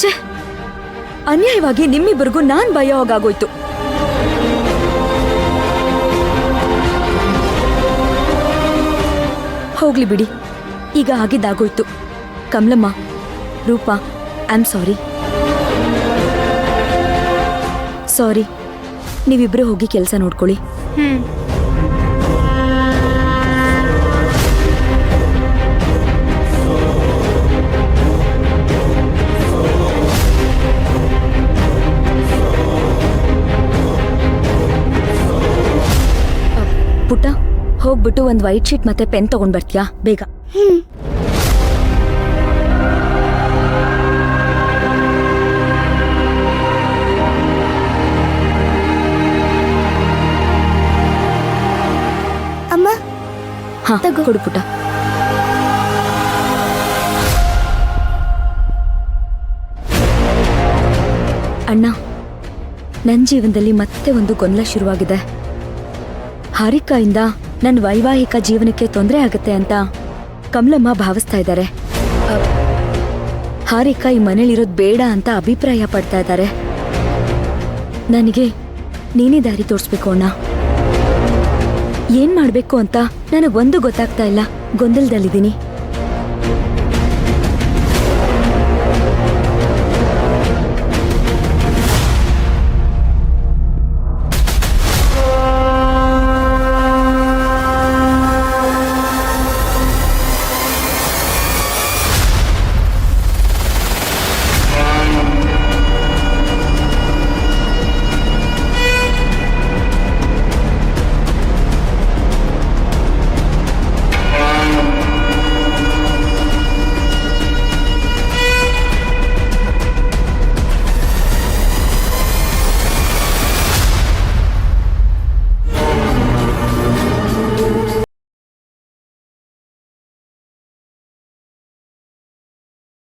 ಛೇ, ಅನ್ಯಾಯವಾಗಿ ನಿಮ್ಮಿಬ್ಬರಿಗೂ ನಾನ್ ಭಯ ಹೋಗಾಗೋಯ್ತು. ಹೋಗ್ಲಿ ಬಿಡಿ, ಈಗ ಆಗಿದ್ದಾಗೋಯ್ತು. Kamalamma, Roopa, I am sorry. ನೀವಿಬ್ರು ಹೋಗಿ ಕೆಲಸ ನೋಡ್ಕೊಳ್ಳಿ. ಪುಟ್ಟ, ಹೋಗ್ಬಿಟ್ಟು ಒಂದು ವೈಟ್ ಶೀಟ್ ಮತ್ತೆ ಪೆನ್ ತಗೊಂಡ್ ಬರ್ತೀಯಾ? ಬೇಗ. ಅಮ್ಮ, ಹಾ, ಕೊಡು ಪುಟ್ಟ. ಅಣ್ಣ, ನನ್ನ ಜೀವನದಲ್ಲಿ ಮತ್ತೆ ಒಂದು ಗೊಂದಲ ಶುರುವಾಗಿದೆ. ಹಾರಿಕಾಯಿಂದ ನನ್ನ ವೈವಾಹಿಕ ಜೀವನಕ್ಕೆ ತೊಂದರೆ ಆಗುತ್ತೆ ಅಂತ ಕಮಲಮ್ಮ ಭಾವಿಸ್ತಾ ಇದ್ದಾರೆ. ಹಾರಿಕಾ ಈ ಮನೇಲಿರೋದು ಬೇಡ ಅಂತ ಅಭಿಪ್ರಾಯ ಪಡ್ತಾ ಇದ್ದಾರೆ. ನನಗೆ ನೀನೇ ದಾರಿ ತೋರಿಸ್ಬೇಕು ಅಣ್ಣ. ಏನ್ ಮಾಡ್ಬೇಕು ಅಂತ ನನಗೊಂದು ಗೊತ್ತಾಗ್ತಾ ಇಲ್ಲ. ಗೊಂದಲದಲ್ಲಿದ್ದೀನಿ.